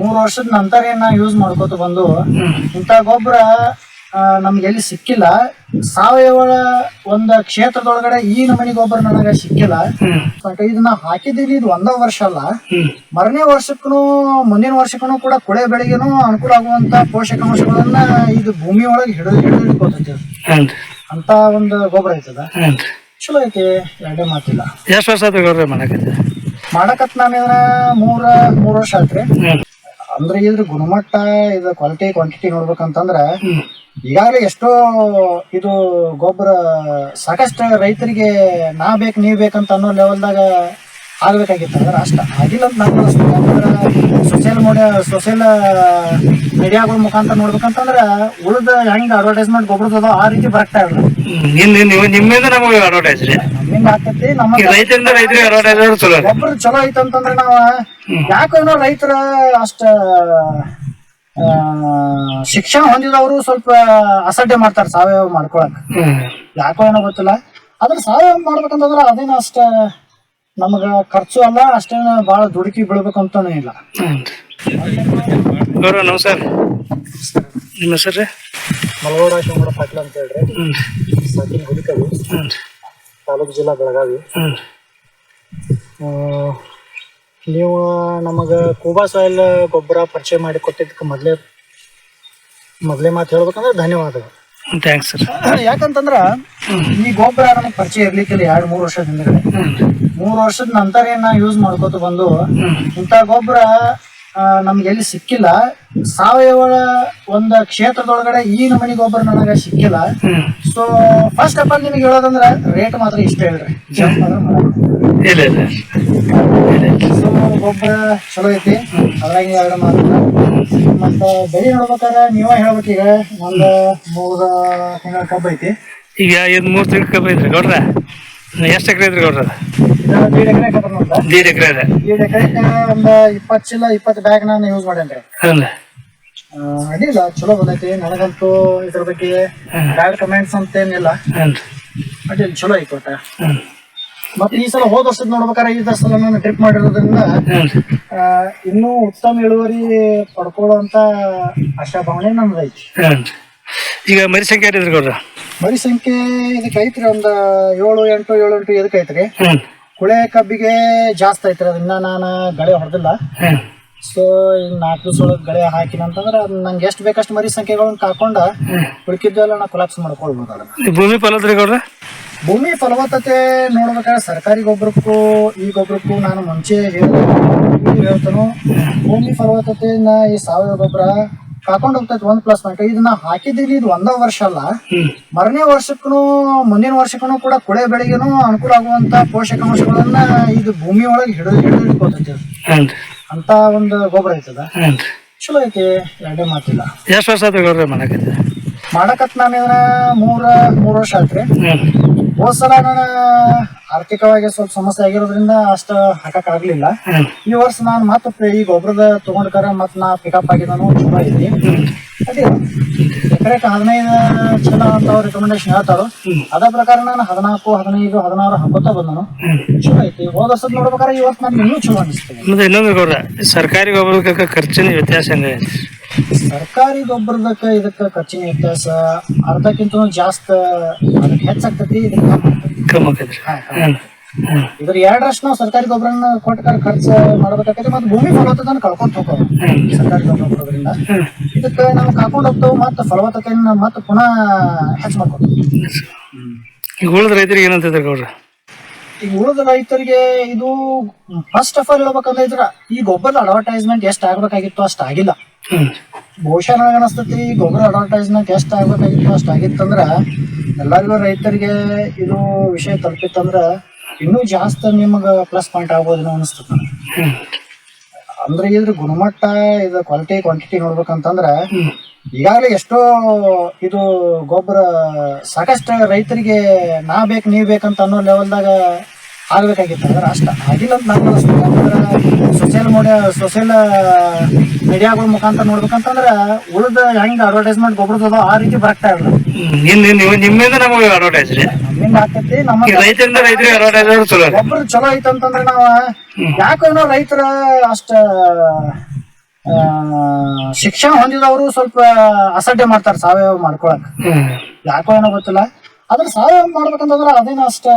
3 ವರ್ಷದ ನಂತರ ನಾ ಯೂಸ್ ಮಾಡ್ಕೋತ ಬಂದು ಇಂಥ ಗೊಬ್ಬರ ನಮ್ಗೆ ಎಲ್ಲಿ ಸಿಕ್ಕಿಲ್ಲ. ಸಾವಯವ ಒಂದ್ ಕ್ಷೇತ್ರದೊಳಗಡೆ ಈ ನಮನಿ ಗೊಬ್ಬರ ನನಗೆ ಸಿಕ್ಕಿಲ್ಲ. ಇದನ್ನ ಹಾಕಿದ್ದೀನಿ, ಇದು 1 ವರ್ಷ ಅಲ್ಲ, ಮರನೇ ವರ್ಷಕ್ಕೂ ಮುಂದಿನ ವರ್ಷಕ್ಕೂ ಕೂಡ ಕುಳೆ ಬೆಳೆಗೆನೂ ಅನುಕೂಲ ಆಗುವಂತ ಪೋಷಕಾಂಶಗಳನ್ನ ಇದು ಭೂಮಿ ಒಳಗೆ ಹಿಡಿದುಕೊತೈತಿ ಅಂತ ಒಂದು ಗೊಬ್ಬರ ಐತದ. ಚಲೋ ಐತಿ, ಎರಡೇ ಮಾತಿಲ್ಲ. ಎಷ್ಟು ವರ್ಷ ಆಯ್ತು ಮಾಡಕತ್ ನಾನು 3 ವರ್ಷ ಆಯ್ತ್ರಿ. ಅಂದ್ರೆ ಇದ್ರ ಗುಣಮಟ್ಟ, ಇದು ಕ್ವಾಂಟಿಟಿ ನೋಡ್ಬೇಕಂತಂದ್ರ ಈಗಾಗಲೇ ಎಷ್ಟೋ ಇದು ಗೊಬ್ಬರ ಸಾಕಷ್ಟು ರೈತರಿಗೆ ನಾ ಬೇಕು ನೀವ್ ಬೇಕಂತ ಅನ್ನೋ ಲೆವೆಲ್ದಾಗ ಆಗ್ಬೇಕಾಗಿತ್ತು. ಅಂದ್ರೆ ಅಷ್ಟ ಆಗಿಲ್ಲ ಅಂತ ನಾನು ಅನಿಸ್ತದೆ. ಯಾಕಂದ್ರೆ ಸೋಷಿಯಲ್ ಮೀಡಿಯಾಗಳ ಮುಖಾಂತರ ನೋಡ್ಬೇಕಂತಂದ್ರ ಉಳಿದ ಹೆಂಗ್ ಅಡ್ವರ್ಟೈಸ್ಮೆಂಟ್ ಗೊಬ್ಬರದ ಆ ರೀತಿ ಬರ್ತಾ ಇಲ್ಲ. ನಿಮ್ಮಿಂದ ನಮಗೆ ಅಡ್ವರ್ಟೈಸ್ ನಮ್ಮಿಂದ ಆಗ್ತೈತಿ, ನಮ್ಮ ಗೊಬ್ಬರ ಚಲೋ ಐತಂತಂದ್ರೆ ನಾವ ಯಾಕೇನೋ ರೈತರ ಅಷ್ಟ ಶಿಕ್ಷಣ ಹೊಂದಿದವರು ಸ್ವಲ್ಪ ಅಸಡ್ಡೆ ಮಾಡ್ತಾರ ಸಾವಯವ ಮಾಡ್ಕೊಳಕ್. ಯಾಕೋ ಏನೋ ಗೊತ್ತಿಲ್ಲ. ಆದ್ರೆ ಸಾವಯವ ಮಾಡ್ಬೇಕಂತಂದ್ರ ಅದೇನ ಅಷ್ಟ ನಮಗ ಖರ್ಚು ಅಲ್ಲ, ಅಷ್ಟೇನ ಬಾಳ ದುಡುಕಿ ಬೀಳ್ಬೇಕಂತಾನು ಇಲ್ಲ. ನಮಸ್ಕಾರ, ನಿಮ್ಮ ಹೆಸರು? ಮಲಗೋಡ ಶಿವಗೌಡ ಪಾಟೀಲ್ ಅಂತ ಹೇಳ್ರಿ. ಸಾಕಿನ ಹುಡುಕವಿ, ತಾಲೂಕು ಜಿಲ್ಲಾ ಬೆಳಗಾವಿ. ನೀವು ನಮಗ ಕೂಬಾ ಸಾಯಿಲ್ ಗೊಬ್ಬರ ಪರಿಚಯ ಮಾಡಿ ಕೊಟ್ಟಿದ್ದಕ್ಕೆ ಮೊದಲೇ ಮಾತು ಹೇಳ್ಬೇಕಂದ್ರೆ ಧನ್ಯವಾದಗಳು. Thanks sir. ಯಾಕಂತಂದ್ರ ಈ ಗೊಬ್ಬರ ನಮಗ್ ಪರಿಚಯ ಇರ್ಲಿಕ್ಕಿಲ್ಲ 2-3 ವರ್ಷದ ಹಿಂದ್ಗಡೆ. 3 ವರ್ಷದ ನಂತರ ನಾ ಯೂಸ್ ಮಾಡ್ಕೋತ ಬಂದು ಇಂಥ ಗೊಬ್ಬರ ನಮ್ಗೆ ಎಲ್ಲಿ ಸಿಕ್ಕಿಲ್ಲ. ಸಾವಯವ ಒಂದ್ ಕ್ಷೇತ್ರದೊಳಗಡೆ ಈ ನಮನಿ ಗೊಬ್ಬರ ನನಗೆ ಸಿಕ್ಕಿಲ್ಲ. ಸೊ ಫಸ್ಟ್ ಆಫ್ ಆಲ್ ನಿಮ್ಗೆ ಹೇಳೋದಂದ್ರ ರೇಟ್ ಮಾತ್ರ ಇಷ್ಟ ಹೇಳ್ರಿ, ಜಂಪ್ ಮಾತ್ರ ಸೊ ಗೊಬ್ಬರ ಚಲೋ ಐತಿ. ಅದ್ರಾಗ 2 ಮಾತ್ರ. ಮತ್ತ ಬೆಳೆ ನೋಡ್ಬೇಕಾದ್ರೆ ನೀವ ಹೇಳ್ಬೇಕೀಗ. ಒಂದ್ 3 ತಿಂಗಳ ಕಬ್ಬ ಐತಿ. ಈಗ 3 ತಿಂಗಳ ಕಬ್ಬ ಐತ್ರಿ ಗೌಡ್ರ? ಎಷ್ಟು ಎಕರೆ ಐತ್ರಿ ಗೌಡ್ರ? 1.5 ಎಕರೆ ಕಬ್ಬ ನೋಡ್ದ. 1.5 ಎಕರೆ ಇದೆ. 1.5 ಎಕರೆ ಒಂದ್ 20 ಚೀಲ 20 ಬ್ಯಾಗ್ ನಾನು ಯೂಸ್ ಮಾಡೇನ್ರಿ. ಅಡ್ಡಿಲ್ಲ, ಚಲೋ ಬಂದೈತಿ. ನನಗಂತೂ ಇದ್ರ ಬಗ್ಗೆ ಬ್ಯಾಡ್ ಕಮೆಂಟ್ಸ್ ಅಂತ ಏನಿಲ್ಲ. ಅಡ್ಡಿಲ್ಲ, ಚಲೋ ಐತಿ ಒಟ್ಟ. ಮತ್ತೆ ಈ ಸಲ ಹೋದ ವರ್ಷದ ನೋಡ್ಬೇಕಾದ್ರೆ ಈ ಸಲ ನಾನು ಡ್ರಿಪ್ ಮಾಡಿರೋದ್ರಿಂದ ಇನ್ನೂ ಉತ್ತಮ ಇಳುವರಿ ಪಡ್ಕೊಳ್ಳುವಂತ ಆಶಾಭಾವನೆ ನಮ್ದೈತಿ. ಈಗ ಮರಿ ಸಂಖ್ಯೆ ಐತ್ರಿ ಗೌಡ್ರ? ಮರಿ ಸಂಖ್ಯೆ ಇದಕ್ಕೆ ಐತ್ರಿ ಒಂದ್ 7-8 ಇದಕ್ಕೆ ಐತ್ರಿ. ಕುಳೆ ಕಬ್ಬಿಗೆ ಜಾಸ್ತಿ ಐತ್ರಿ. ಅದನ್ನ ನಾನು ಗಳೆ ಹೊಡೆದಿಲ್ಲ. ಸೊ ಈಗ 4 ದಿವಸ ಒಳಗೆ ಗಳೆ ಹಾಕಿನಂತಂದ್ರೆ ನಂಗೆ ಎಷ್ಟು ಬೇಕಷ್ಟು ಮರಿ ಸಂಖ್ಯೆಗಳನ್ನ ಕಾಕೊಂಡ ಉಳ್ಕಿದ್ದೆಲ್ಲ ನಾ ಕೊಲಾಪ್ಸ್ ಮಾಡ್ಕೊಳ್ಬೋದು. ಅದನ್ನ ಭೂಮಿ ಫಲವತ್ತತೆ ಗೌಡ್ರ? ಭೂಮಿ ಫಲವತ್ತತೆ ನೋಡ್ಬೇಕಾದ್ರೆ ಸರ್ಕಾರಿ ಗೊಬ್ಬರಕ್ಕೂ ಈ ಗೊಬ್ಬರಕ್ಕೂ ನಾನು ಮುಂಚೆ ಹೇಳ್ತಾನು. ಭೂಮಿ ಫಲವತ್ತತೆನ ಈ ಸಾವಯವ ಗೊಬ್ಬರ ಕಾಕೊಂಡ್ ಹೋಗ್ತೈತಿ 1+. ಇದನ್ನ ಹಾಕಿದ್ದೀನಿ, ಇದು 1 ವರ್ಷ ಅಲ್ಲ, ಮರನೇ ವರ್ಷಕ್ಕೂ ಮುಂದಿನ ವರ್ಷಕ್ಕೂ ಕೂಡ ಕುಳೆ ಬೆಳೆಗೆನೂ ಅನುಕೂಲ ಆಗುವಂತ ಪೋಷಕಾಂಶಗಳನ್ನ ಇದು ಭೂಮಿ ಒಳಗೆ ಹಿಡಿದುಕೊತೈತಿ ಅಂತ ಒಂದು ಗೊಬ್ಬರ ಐತದ. ಚಲೋ ಐತಿ, ಎರಡೇ ಮಾತಿಲ್ಲ. ಎಷ್ಟು ವರ್ಷ ಆಯ್ತು ಗೌಡ್ರ ಮಾಡಕತ್ ನಾನು 3 ವರ್ಷ ಆಯ್ತ್ರಿ. ಹೋದ್ ಸಲ ನಾನು ಆರ್ಥಿಕವಾಗಿ ಸ್ವಲ್ಪ ಸಮಸ್ಯೆ ಆಗಿರೋದ್ರಿಂದ ಅಷ್ಟ ಹಾಕಕ್ ಆಗ್ಲಿಲ್ಲ. ಈ ವರ್ಷ ನಾನು ಮತ್ತೆ ಈ ಗೊಬ್ಬರದ ತಗೊಂಡ್ಕಾರ ಮತ್ ನಾ ಪಿಕಪ್ ಆಗಿದ್ದಾನು. ಚಲೋ ಐತಿ. ಅದೇ ಎಕರೆಗೆ 15 ಚೀಲ ಅಂತ ಅವ್ರು ರೆಕಮೆಂಡೇಶನ್ ಹೇಳ್ತಾರೋ ಅದ ಪ್ರಕಾರ ನಾನು 14, 15, 16 ಹಾಕೋತಾ ಬಂದನು. ಚಲೋ ಐತಿ. ಹೋದ ವರ್ಷದ ನೋಡ್ಬೇಕಾದ್ರೆ ಈ ವರ್ಷ ನನ್ಗೆ ಇನ್ನೂ ಚಲೋ ಅನಿಸ್ತದೆ. ಮತ್ತೆ ಇನ್ನೊಂದು ಗೌಡ್ರ, ಸರ್ಕಾರಿ ಗೊಬ್ಬರಕ್ಕೆ ಖರ್ಚಿನ ವ್ಯತ್ಯಾಸ ಹೆಂಗ? ಸರ್ಕಾರಿ ಗೊಬ್ಬರದಕ್ಕ ಇದಕ್ಕ ಖರ್ಚಿನ ವ್ಯತ್ಯಾಸ ಅರ್ಧಕ್ಕಿಂತ ಜಾಸ್ತಿ ಅದಕ್ಕೆ ಹೆಚ್ಚಾಗ್ತೈತಿ, ಕಮ್ಮಿ ಆಕೈತ್ರಿ. ಇದ್ರ 2ರಷ್ಟು ನಾವು ಸರ್ಕಾರಿ ಗೊಬ್ಬರನ್ನ ಕೊಟ್ಟ ಖರ್ಚು ಮಾಡ್ಬೇಕಾಗ್ತೈತಿ. ಮತ್ತೆ ಭೂಮಿ ಫಲವತ್ತತೆಯನ್ನು ಕಳ್ಕೊಂತ ಹೋಗ್ತಾವ ಸರ್ಕಾರಿ ಗೊಬ್ಬರ ಕೊಡೋದ್ರಿಂದ. ಇದಕ್ಕೆ ನಾವು ಕಾಕೊಂಡ್ ಹೋಗ್ತಾವ, ಮತ್ತೆ ಫಲವತ್ತತೆಯನ್ನ ಮತ್ತೆ ಪುನಃ ಹೆಚ್ಚು ಮಾಡ್ಕೊತೀವಿ. ಈಗ ಉಳಿದ ರೈತರಿಗೆ ಏನಂತಿದ್ರೆ ಗೌಡ್ರ? ಈಗ ಉಳಿದ ರೈತರಿಗೆ ಇದು ಫಸ್ಟ್ ಆಫ್ ಆಲ್ ಹೇಳ್ಬೇಕಂದ್ರೆ ಇದ್ರ ಈ ಗೊಬ್ಬರದ ಅಡ್ವರ್ಟೈಸ್ಮೆಂಟ್ ಎಷ್ಟು ಆಗ್ಬೇಕಾಗಿತ್ತು ಅಷ್ಟ ಆಗಿಲ್ಲ. ಬಹುಶಃ ನನಗೆ ಅನಿಸ್ತೈತಿ ಈ ಗೊಬ್ಬರ ಅಡ್ವರ್ಟೈಸ್ಮೆಂಟ್ ಎಷ್ಟು ಆಗ್ಬೇಕಾಗಿತ್ತು ಅಷ್ಟ ಆಗಿತ್ತಂದ್ರ ಎಲ್ಲರಿಗೂ ರೈತರಿಗೆ ಇದು ವಿಷಯ ತಲುಪಿತ್ತಂದ್ರ ಇನ್ನೂ ಜಾಸ್ತಿ ನಿಮಗ +ಪಾಯಿಂಟ್ ಆಗ್ಬೋದೇನೋ ಅನಿಸ್ತದ. ಅಂದ್ರೆ ಇದ್ರ ಗುಣಮಟ್ಟ, ಇದು ಕ್ವಾಂಟಿಟಿ ನೋಡ್ಬೇಕಂತಂದ್ರ ಈಗಾಗಲೇ ಎಷ್ಟೋ ಇದು ಗೊಬ್ಬರ ಸಾಕಷ್ಟು ರೈತರಿಗೆ ನಾ ಬೇಕು ನೀವ್ ಬೇಕಂತ ಅನ್ನೋ ಲೆವೆಲ್ದಾಗ ಆಗ್ಬೇಕಾಗಿತ್ತು. ಅಂದ್ರೆ ಅಷ್ಟ ಆಗಿಲ್ಲ ಅಂತ ನಾನು ಅನಿಸ್ತದೆ. ಯಾಕಂದ್ರೆ ಸೋಷಿಯಲ್ ಮೀಡಿಯಾಗಳ ಮುಖಾಂತರ ನೋಡ್ಬೇಕಂತಂದ್ರ ಉಳಿದ ಹೆಂಗ್ ಅಡ್ವರ್ಟೈಸ್ಮೆಂಟ್ ಗೊಬ್ಬರದ ಆ ರೀತಿ ಬರ್ತಾ ಇಲ್ಲ. ನಿಮ್ಮಿಂದ ನಮಗೆ ಅಡ್ವರ್ಟೈಸ್ ನಮ್ಮಿಂದ ಆಗ್ತೈತಿ. ನಮ್ಮ ಗೊಬ್ಬರ ಚಲೋ ಐತಂತಂದ್ರೆ ನಾವ ಯಾಕೇನೋ ರೈತರ ಅಷ್ಟ ಶಿಕ್ಷಣ ಹೊಂದಿದವರು ಸ್ವಲ್ಪ ಅಸಡ್ಡೆ ಮಾಡ್ತಾರೆ ಸಾವಯವ ಮಾಡ್ಕೊಳಕ್, ಯಾಕೋ ಏನೋ ಗೊತ್ತಿಲ್ಲ. ಆದ್ರೆ ಸಾವಯವ ಮಾಡ್ಬೇಕಂತಂದ್ರ ಅದೇನ ಅಷ್ಟ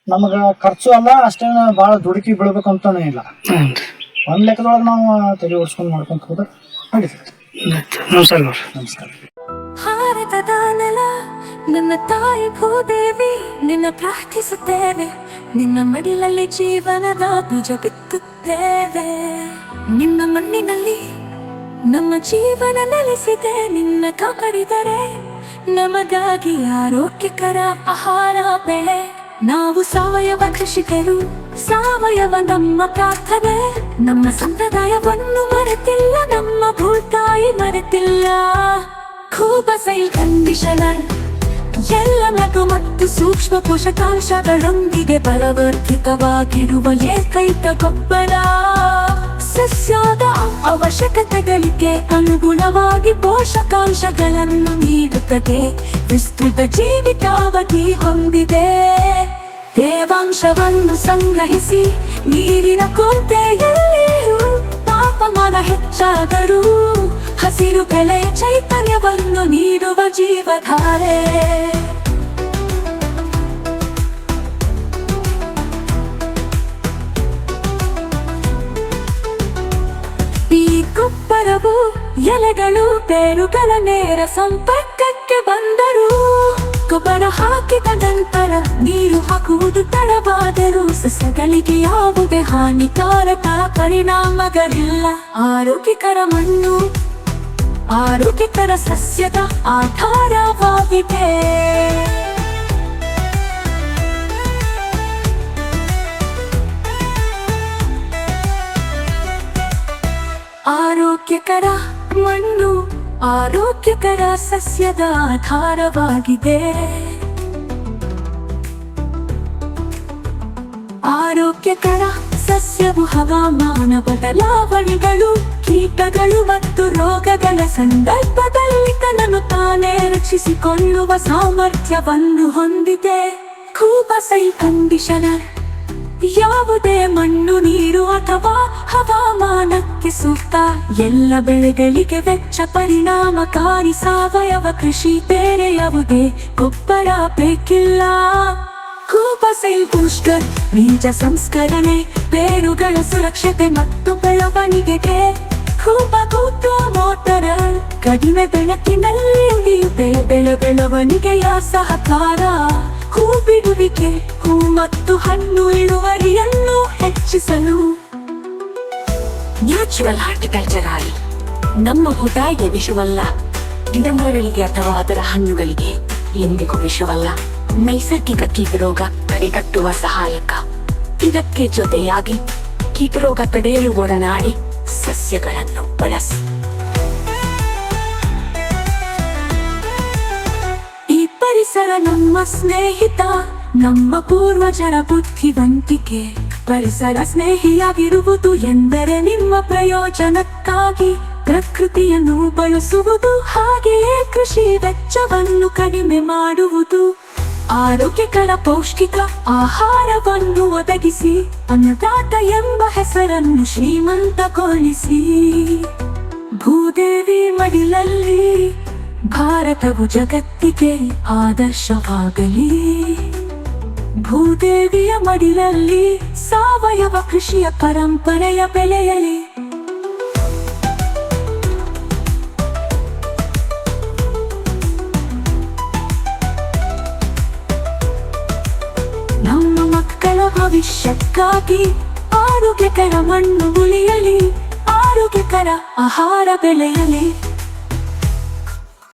ನಮಗ ಖರ್ಚು ಅಲ್ಲ, ಅಷ್ಟೇನ ಬಾಳ ದುಡುಕಿ ಬೀಳ್ಬೇಕಂತಾನೆ ಇಲ್ಲ. ಒಂದ್ ಲೆಕ್ಕದೊಳಗೆ ನಾವು ತಲೆ ಓಡಿಸ್ಕೊಂಡ್ ಮಾಡ್ಕೊಂತ ಹೋದ್ರೆ ನಡೀತದೆ. ನಮಸ್ಕಾರ. ಭಾರತದ ನೆಲ ನನ್ನ ತಾಯಿ ಭೂದೇವಿ, ನಿನ್ನ ಪ್ರಾರ್ಥಿಸುತ್ತೇವೆ, ನಿನ್ನ ಮಡಿಲಲ್ಲಿ ಜೀವನದ ಬೀಜ ಬಿತ್ತುತ್ತೇವೆ. ನಿನ್ನ ಮಣ್ಣಿನಲ್ಲಿ ನಮ್ಮ ಜೀವನ ನೆಲೆಸಿದೆ, ನಿನ್ನ ಕಾಪಾಡಿದರೆ ನಮಗಾಗಿ ಆರೋಗ್ಯಕರ ಆಹಾರ ಬೆಳೆ. ನಾವು ಸಾವಯವ ಕೃಷಿಕರು, ಸಾವಯವ ನಮ್ಮ ಪ್ರಾರ್ಥನೆ. ನಮ್ಮ ಸಂಪ್ರದಾಯವನ್ನು ಮರೆತಿಲ್ಲ, ನಮ್ಮ ಭೂತಾಯಿ ಮರೆತಿಲ್ಲ. ಕೂಬಸೈಲ್ ಕಂಡೀಷನರ್ ಎಲ್ಲ ಲಘು ಮತ್ತು ಸೂಕ್ಷ್ಮ ಪೋಷಕಾಂಶಗಳೊಂದಿಗೆ ಬಲವರ್ಧಿತವಾಗಿರುವ ಏಕೈಕ ಗೊಬ್ಬರ. ಸಸ್ಯದ ಅವಶ್ಯಕತೆಗಳಿಗೆ ಅನುಗುಣವಾಗಿ ಪೋಷಕಾಂಶಗಳನ್ನು ನೀಡುತ್ತದೆ, ವಿಸ್ತೃತ ಜೀವಿತಾವಧಿ ಹೊಂದಿದೆ. ತೇವಾಂಶವನ್ನು ಸಂಗ್ರಹಿಸಿ ನೀರಿನ ಕೊರತೆಯಲ್ಲಿಯೂ ತಾಪಮಾನ ಹೆಚ್ಚಾದರೂ ಹಸಿರು ಬೆಳೆಯ ಚೈತನ್ಯವನ್ನು ನೀಡುವ ಜೀವಧಾರೆ. ಈ ಗೊಬ್ಬರವು ಎಲೆಗಳು ಬೇರುಗಳ ನೇರ ಸಂಪರ್ಕಕ್ಕೆ ಬಂದರೂ, ಗೊಬ್ಬರ ಹಾಕಿದ ನಂತರ ನೀರು ಹಾಕುವುದು ತಡವಾದರೂ ಸಸ್ಯಗಳಿಗೆ ಯಾವುದೇ ಹಾನಿಕಾರಕ ಪರಿಣಾಮಗಳಿಲ್ಲ. ಆರೋಗ್ಯಕರ ಮಣ್ಣು ಆರೋಗ್ಯಕರ ಸಸ್ಯದ ಆಧಾರವಾಗಿದೆ. ಆರೋಗ್ಯಕರ ಮಣ್ಣು ಆರೋಗ್ಯಕರ ಸಸ್ಯದ ಆಧಾರವಾಗಿದೆ. ಆರೋಗ್ಯಕರ ಸಸ್ಯವು ಹವಾಮಾನ ಬದಲಾವಣೆಗಳು, ಕೀಟಗಳು ಮತ್ತು ರೋಗಗಳ ಸಂದರ್ಭದಲ್ಲಿ ತನ್ನನ್ನು ತಾನೇ ರಕ್ಷಿಸಿಕೊಳ್ಳುವ ಸಾಮರ್ಥ್ಯವನ್ನು ಹೊಂದಿದೆ. ಕೂಬಸೈಲ್ ಕಂಡೀಷನರ್ ಯಾವುದೇ ಮಣ್ಣು, ನೀರು ಅಥವಾ ಹವಾಮಾನಕ್ಕೆ ಸೂಕ್ತ. ಎಲ್ಲ ಬೆಳೆಗಳಿಗೆ ವೆಚ್ಚ ಪರಿಣಾಮಕಾರಿ ಸಾವಯವ ಕೃಷಿ, ಬೇರೆ ಯಾವುದೇ ಗೊಬ್ಬರ ಬೇಕಿಲ್ಲ. ಕೂಬಸೈಲ್ ಬೂಸ್ಟರ್ ಬೀಜ ಸಂಸ್ಕರಣೆ, ಬೇರುಗಳ ಸುರಕ್ಷತೆ ಮತ್ತು ಬೆಳವಣಿಗೆಗೆ. ಕೂಬಗೂಟು ಮೋಟರ್ ಕಡಿಮೆ ಬೆಳಕಿನಲ್ಲಿ ಉಳಿಯುತ್ತೆ, ಬೆಳವಣಿಗೆಯ ಸಹಕಾರ. ಹೂ ಬಿಡುವಿಕೆ, ಹೂ ಮತ್ತು ಹಣ್ಣು ಇಳುವರಿಯನ್ನು ಹೆಚ್ಚಿಸಲು. ನ್ಯಾಚುರಲ್ ಹಾರ್ಟಿಕಲ್ಚರ್ ನಮ್ಮ ಭೂತಾಯಿಗೆ ವಿಷವಲ್ಲ, ಗಿಡಮರಗಳಿಗೆ ಅಥವಾ ಅದರ ಹಣ್ಣುಗಳಿಗೆ ಎಂದಿಗೂ ವಿಷವಲ್ಲ. ನೈಸರ್ಗಿಕ ಕೀಟರೋಗ ತಡೆಗಟ್ಟುವ ಸಹಾಯಕ. ಇದಕ್ಕೆ ಜೊತೆಯಾಗಿ ಕೀಟರೋಗ ತಡೆಯಲು ಒಡನಾಡಿ ಸಸ್ಯಗಳನ್ನು ಬಳಸಿ. ಈ ಪರಿಸರ ನಮ್ಮ ಸ್ನೇಹಿತ, ನಮ್ಮ ಪೂರ್ವಜರ ಬುದ್ಧಿವಂತಿಕೆ. ಪರಿಸರ ಸ್ನೇಹಿಯಾಗಿರುವುದು ಎಂದರೆ ನಿಮ್ಮ ಪ್ರಯೋಜನಕ್ಕಾಗಿ ಪ್ರಕೃತಿಯನ್ನು ಬಳಸುವುದು, ಹಾಗೆಯೇ ಕೃಷಿ ವೆಚ್ಚವನ್ನು ಕಡಿಮೆ ಮಾಡುವುದು. ಆರೋಗ್ಯಕರ ಪೌಷ್ಟಿಕ ಆಹಾರವನ್ನು ಒದಗಿಸಿ ಅನ್ನದಾತ ಎಂಬ ಹೆಸರನ್ನು ಶ್ರೀಮಂತಗೊಳಿಸಿ. ಭೂದೇವಿ ಮಡಿಲಲ್ಲಿ ಭಾರತವು ಜಗತ್ತಿಗೆ ಆದರ್ಶವಾಗಲಿ. ಭೂದೇವಿಯ ಮಡಿಲಲ್ಲಿ ಸಾವಯವ ಕೃಷಿಯ ಪರಂಪರೆಯ ಬೆಳೆಯಲಿ. ನಮ್ಮ ಮಕ್ಕಳ ಭವಿಷ್ಯಕ್ಕಾಗಿ ಆರೋಗ್ಯಕರ ಮಣ್ಣು ಉಳಿಯಲಿ, ಆರೋಗ್ಯಕರ ಆಹಾರ ಬೆಳೆಯಲಿ.